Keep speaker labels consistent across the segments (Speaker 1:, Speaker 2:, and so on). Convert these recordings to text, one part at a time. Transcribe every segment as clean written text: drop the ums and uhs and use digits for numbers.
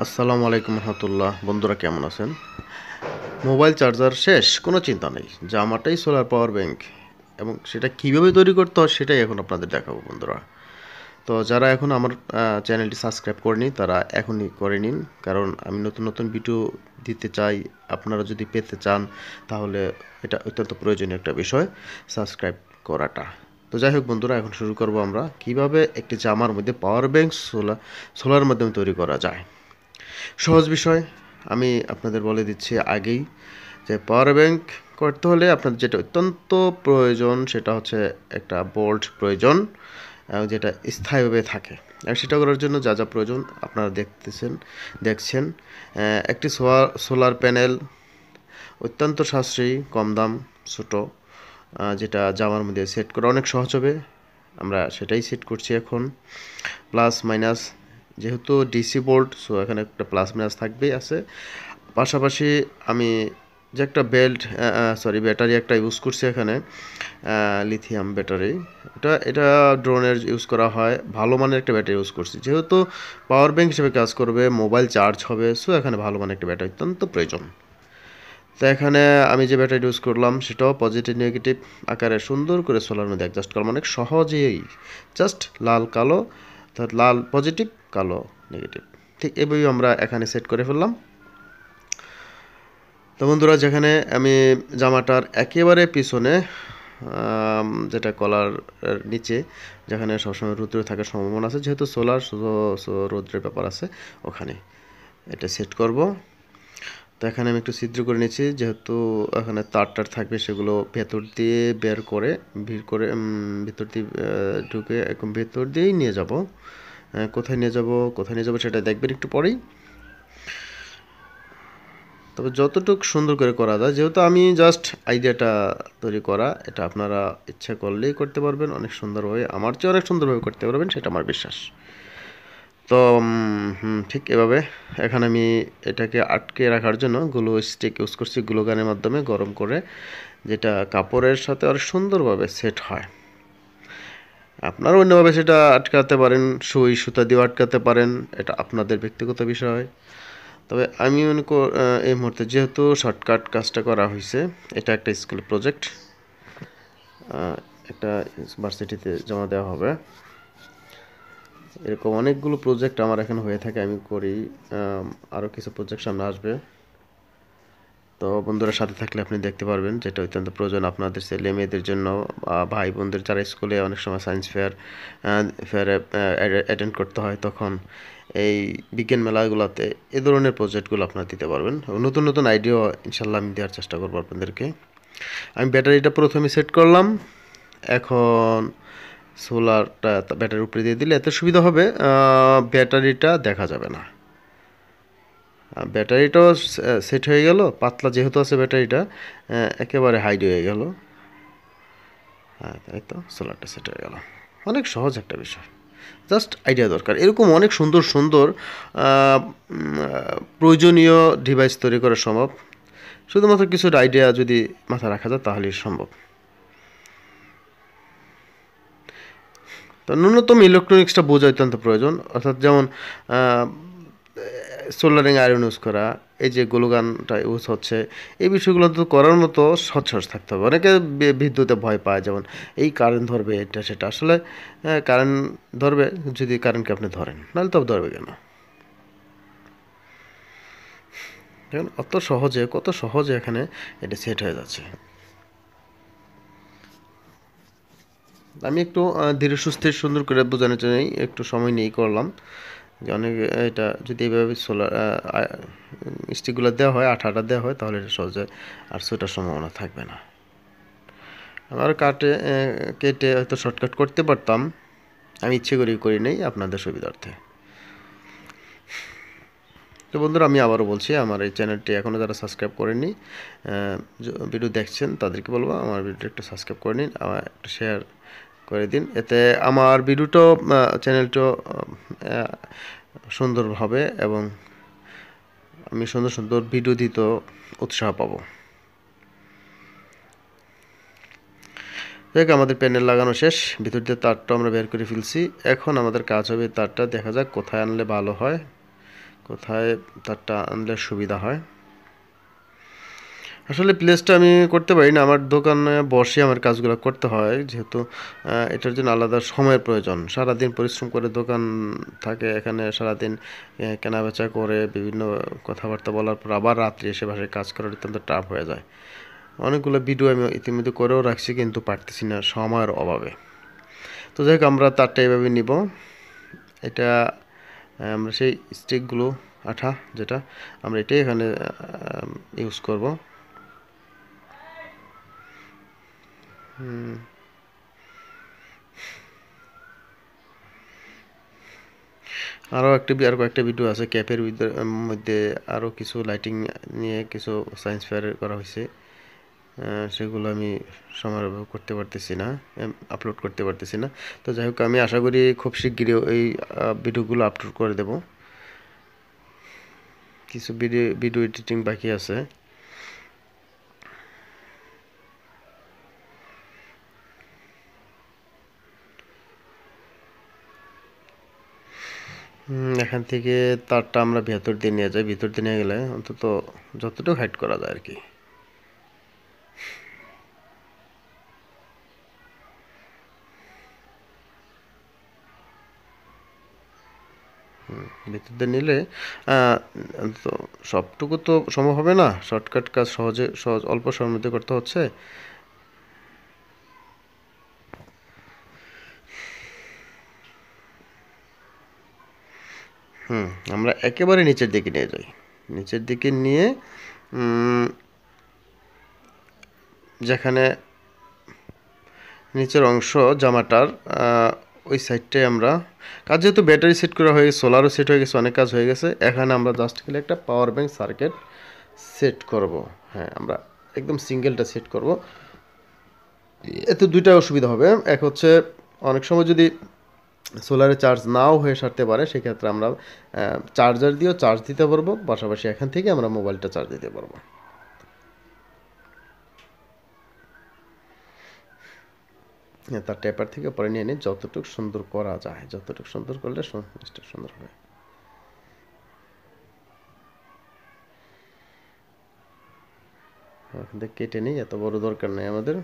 Speaker 1: আসসালামু আলাইকুম রহমতুল্লাহ। বন্ধুরা কেমন আছেন? মোবাইল চার্জার শেষ, কোনো চিন্তা নেই, জামাটাই সোলার পাওয়ার ব্যাংক এবং সেটা কীভাবে তৈরি করতে হয় সেটাই এখন আপনাদের দেখাবো বন্ধুরা। তো যারা এখন আমার চ্যানেলটি সাবস্ক্রাইব করেনি তারা এখনই করে নিন, কারণ আমি নতুন নতুন ভিডিও দিতে চাই। আপনারা যদি পেতে চান তাহলে এটা অত্যন্ত প্রয়োজনীয় একটা বিষয়, সাবস্ক্রাইব করাটা। তো যাই হোক বন্ধুরা, এখন শুরু করব আমরা কিভাবে একটি জামার মধ্যে পাওয়ার ব্যাংক সোলার মাধ্যমে তৈরি করা যায়। সহজ বিষয়, আমি আপনাদের বলে দিচ্ছি আগেই যে পাওয়ার ব্যাংক করতে হলে আপনাদের যেটা অত্যন্ত প্রয়োজন সেটা হচ্ছে একটা বোল্ট প্রয়োজন, যেটা স্থায়ীভাবে থাকে। আর সেটা করার জন্য যা যা প্রয়োজন আপনারা দেখছেন একটি সোলার প্যানেল, অত্যন্ত সাশ্রয়ী, কম দাম, ছোটো, যেটা জামার মধ্যে সেট করা অনেক সহজ হবে। আমরা সেটাই সেট করছি এখন। প্লাস মাইনাস, যেহেতু ডিসি বোল্ট, সো এখানে একটা প্লাস মাইনাস থাকবেই আছে। পাশাপাশি আমি যে একটা ব্যাটারি একটা ইউজ করছি এখানে, লিথিয়াম ব্যাটারি। এটা ড্রোনের ইউজ করা হয়, ভালো মানের একটা ব্যাটারি ইউজ করছি। যেহেতু পাওয়ার ব্যাংক হিসেবে কাজ করবে, মোবাইল চার্জ হবে, সো এখানে ভালো মানের একটা ব্যাটারি অত্যন্ত প্রয়োজন। তো এখানে আমি যে ব্যাটারি ইউজ করলাম সেটাও পজিটিভ নেগেটিভ আকারে সুন্দর করে সোলার মধ্যে অ্যাডজাস্ট করলাম অনেক সহজেই। জাস্ট লাল কালো, অর্থাৎ লাল পজিটিভ, কালো নেগেটিভ, ঠিক এভাবেই আমরা এখানে সেট করে ফেললাম। তো বন্ধুরা, যেখানে আমি জামাটার একেবারে পিছনে, যেটা কলার নিচে, যেখানে সবসময় রৌদ্র থাকার সম্ভাবনা আছে, যেহেতু সোলার রৌদ্রের ব্যাপার আছে, ওখানে এটা সেট করব। তো এখানে আমি একটু ছিদ্র করে নিয়েছি, যেহেতু এখানে তার থাকবে, সেগুলো ভেতর দিয়ে বের করে ভিতর দিয়ে ঢুকে একদম ভেতর দিয়েই নিয়ে যাব। কোথায় নিয়ে যাব সেটা দেখবেন একটু পরেই। তবে যতটুকু সুন্দর করে করা যায়, যেহেতু আমি জাস্ট আইডিয়াটা তৈরি করা, এটা আপনারা ইচ্ছা করলেই করতে পারবেন অনেক সুন্দরভাবে, আমার চেয়ে অনেক সুন্দরভাবে করতে পারবেন, সেটা আমার বিশ্বাস। তো ঠিক এভাবে এখানে আমি এটাকে আটকে রাখার জন্য গ্লু স্টিক ইউজ করছি, গ্লু গানের মাধ্যমে গরম করে, যেটা কাপড়ের সাথে অনেক সুন্দরভাবে সেট হয়। আপনারা অন্যভাবে সেটা আটকাতে পারেন, সুতা দিয়েও আটকাতে পারেন, এটা আপনাদের ব্যক্তিগত বিষয়। তবে আমি এই মুহূর্তে যেহেতু শর্টকাট কাজটা করা হয়েছে, এটা একটা স্কুল প্রজেক্ট, একটা ভার্সিটিতে জমা দেওয়া হবে। এরকম অনেকগুলো প্রজেক্ট আমার এখানে হয়ে থাকে, আমি করি। আরও কিছু প্রজেক্ট সামনে আসবে। তো বন্ধুরা সাথে থাকলে আপনি দেখতে পারবেন, যেটা অত্যন্ত প্রয়োজন আপনাদের ছেলে মেয়েদের জন্য, ভাই বোনদের যারা স্কুলে অনেক সময় সায়েন্স ফেয়ারে অ্যাটেন্ড করতে হয়, তখন এই বিজ্ঞান মেলাগুলোতে এ ধরনের প্রজেক্টগুলো আপনারা দিতে পারবেন। নতুন নতুন আইডিয়া ইনশাল্লাহ আমি দেওয়ার চেষ্টা করবো আপনাদেরকে। আমি ব্যাটারিটা প্রথমে সেট করলাম, এখন সোলারটা ব্যাটারির উপরে দিয়ে দিলে এত সুবিধা হবে, ব্যাটারিটা দেখা যাবে না। ব্যাটারিটাও সেট হয়ে গেল, পাতলা যেহেতু আছে ব্যাটারিটা, একেবারে হাইড হয়ে গেল। হ্যাঁ, তাই তো, সোলারটা সেট হয়ে গেল। অনেক সহজ একটা বিষয়, জাস্ট আইডিয়া দরকার। এরকম অনেক সুন্দর সুন্দর প্রয়োজনীয় ডিভাইস তৈরি করা সম্ভব, শুধুমাত্র কিছু আইডিয়া যদি মাথায় রাখা যায় তাহলেই সম্ভব। তো ন্যূনতম ইলেকট্রনিক্সটা বোঝা অত্যন্ত প্রয়োজন, অর্থাৎ যেমন সোল্ডারিং আয়রন ইউজ করা, এই যে গ্লুগানটা ইউজ হচ্ছে, এই বিষয়গুলো তো করার মতো সৎসাহস থাকতে হবে। অনেকে বিদ্যুতে ভয় পায়, যেমন এই কারেন্ট ধরবে, এটা সেটা। আসলে কারেন্ট ধরবে যদি কারেন্টকে আপনি ধরেন, নাহলে তবে ধরবে কেন? দেখুন কত সহজে এখানে এটা সেট হয়ে যাচ্ছে। আমি একটু ধীরে সুস্থে সুন্দর করে বোঝানোর জন্য একটু সময় নিয়েই করলাম, যে অনেক এটা যদি এইভাবে সোলার স্টিকগুলো দেওয়া হয়, আঠাটা দেওয়া হয়, তাহলে এটা সহজে আর ছোটার সম্ভাবনা থাকবে না। আমার কেটে হয়তো শর্টকাট করতে পারতাম, আমি ইচ্ছে করি নেই আপনাদের সুবিধার্থে। তো বন্ধুরা, আমি আবারও বলছি, আমার এই চ্যানেলটি এখনও যারা সাবস্ক্রাইব করেননি, ভিডিও দেখছেন তাদেরকে বলবো আমার ভিডিওটা একটু সাবস্ক্রাইব করে নিন, আমার একটু শেয়ার করে দিন, এতে আমার ভিডিওটাও চ্যানেলটাও সুন্দর হবে এবং আমি সুন্দর সুন্দর ভিডিও দিতে উৎসাহ পাবো। দেখ, আমাদের প্যানেল লাগানো শেষ, ভিতর দিয়ে তারটা আমরা বের করে ফেলছি। এখন আমাদের কাজ হবে তারটা দেখা যাক কোথায় আনলে ভালো হয়, কোথায় তারটা আনলে সুবিধা হয়। আসলে প্লেসটা আমি করতে পারি না, আমার দোকানে বসে আমার কাজগুলো করতে হয়, যেহেতু এটার জন্য আলাদা সময়ের প্রয়োজন। সারাদিন পরিশ্রম করে দোকান থাকে এখানে, সারাদিন কেনাবেচা করে বিভিন্ন কথাবার্তা বলার পর আবার রাত্রি এসে বাসায় কাজ করার অত্যন্ত টাফ হয়ে যায়। অনেকগুলো ভিডিও আমি ইতিমধ্যে করেও রাখছি, কিন্তু পারতেছি না সময়ের অভাবে। তো যাই হোক, আমরা তারটা এভাবে নিব। এটা আমরা সেই স্টিকগুলো, আঠা যেটা, আমরা এটাই এখানে ইউজ করব। আরও আর কয়েকটা ভিডিও আছে ক্যাপের মধ্যে, আরও কিছু লাইটিং নিয়ে কিছু সায়েন্স ফেয়ার করা হয়েছে, সেগুলো আমি সময়ের অভাবে করতে পারতেছি না, আপলোড করতে পারতেছি না। তো যাই হোক, আমি আশা করি খুব শিগগিরই এই ভিডিওগুলো আপলোড করে দেব। কিছু ভিডিও এডিটিং বাকি আছে। এখান থেকে তারটা আমরা ভেতর দিয়ে নিয়ে যাই, ভিতর দিয়ে নিয়ে গেলে অন্তত যতটুকু হাইড করা যায় আর কি। ভিতর দিয়ে নিলে অন্তত সবটুকু তো সম্ভব হবে না, শর্টকাট কাজ সহজ অল্প সময়ের মধ্যে করতে হচ্ছে। আমরা একেবারে নিচের দিকে নিয়ে যাই, নিচের দিকে নিয়ে যেখানে নিচের অংশ জামাটার ওই সাইডটায় আমরা কাজ, যেহেতু ব্যাটারি সেট করা হয়ে গেছে, সোলারও সেট হয়ে গেছে, অনেক কাজ হয়ে গেছে, এখানে আমরা জাস্ট খালি একটা পাওয়ার ব্যাংক সার্কিট সেট করব। হ্যাঁ, আমরা একদম সিঙ্গেলটা সেট করব। এতে দুইটা অসুবিধা হবে। এক হচ্ছে, অনেক সময় যদি সোলারে চার্জ নাও হয়ে সারতে পারে, সেক্ষেত্রে আমরা চার্জার দিয়েও চার্জ দিতে পারবো, পাশাপাশি এখান থেকে আমরা মোবাইলটা চার্জ দিতে পারবো। তার টেপার থেকে পরে নিয়ে নিই, যতটুকু সুন্দর করা যায়, যতটুকু সুন্দর করলে জিনিসটা সুন্দর হবে। এখান থেকে কেটে নিই, এত বড় দরকার নেই আমাদের।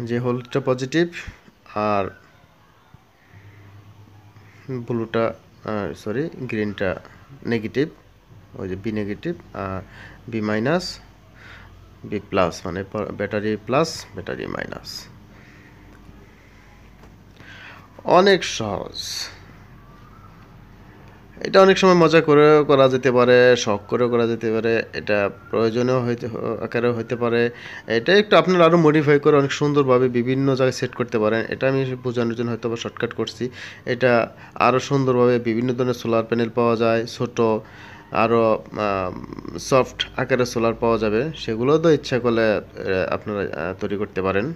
Speaker 1: যে হলুদটা পজিটিভ আর ব্লুটা, সরি গ্রিনটা নেগেটিভ, ওই যে বি নেগেটিভ, আর বি মাইনাস, বি প্লাস, মানে ব্যাটারি প্লাস ব্যাটারি মাইনাস। অনেক সহজ। এটা অনেক সময় মজা করেও করা যেতে পারে, শখ করেও করা যেতে পারে, এটা প্রয়োজনীয় আকারেও হতে পারে। এটা একটু আপনারা আরও মডিফাই করে অনেক সুন্দরভাবে বিভিন্ন জায়গায় সেট করতে পারেন। এটা আমি বোঝানোর জন্য হয়তো বা শর্টকাট করছি। এটা আরও সুন্দরভাবে বিভিন্ন ধরনের সোলার প্যানেল পাওয়া যায়, ছোট আরও সফট আকারের সোলার পাওয়া যাবে, সেগুলোও তো ইচ্ছা করলে আপনারা তৈরি করতে পারেন।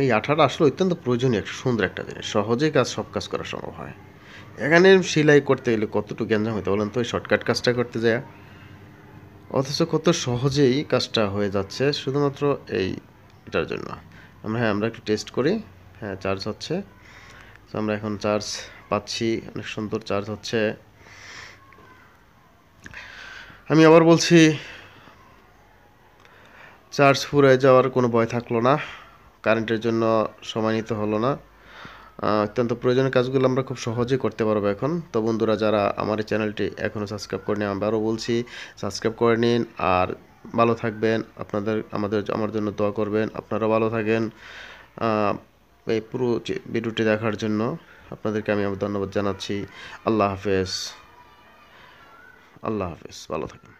Speaker 1: এই আঠাটা আসলে অত্যন্ত প্রয়োজনীয়, একটা সুন্দর একটা জিনিস, সহজেই সব কাজ করা সম্ভব হয়। এখানে সেলাই করতে গেলে কতটুকু গ্যাঞ্জাম হইতে বলেন তো, ওই শর্টকাট কাজটা করতে যায়, অথচ কত সহজেই কাজটা হয়ে যাচ্ছে শুধুমাত্র এটার জন্য। আমরা একটু টেস্ট করি। হ্যাঁ, চার্জ হচ্ছে। তো আমরা এখন চার্জ পাচ্ছি, অনেক সুন্দর চার্জ হচ্ছে। আমি আবার বলছি, চার্জ ফুরিয়ে যাওয়ার কোনো ভয় থাকলো না, কারেন্টের জন্য সময় নিতে হলো না। অত্যন্ত প্রয়োজনীয় কাজগুলো আমরা খুব সহজেই করতে পারবো এখন। তো বন্ধুরা, যারা আমার এই চ্যানেলটি এখনও সাবস্ক্রাইব করেনি, আমি আবারও বলছি সাবস্ক্রাইব করে নিন, আর ভালো থাকবেন। আমার জন্য দোয়া করবেন, আপনারা ভালো থাকেন। এই পুরো ভিডিওটি দেখার জন্য আপনাদেরকে আমি ধন্যবাদ জানাচ্ছি। আল্লাহ হাফেজ। আল্লাহ হাফেজ, ভালো থাকেন।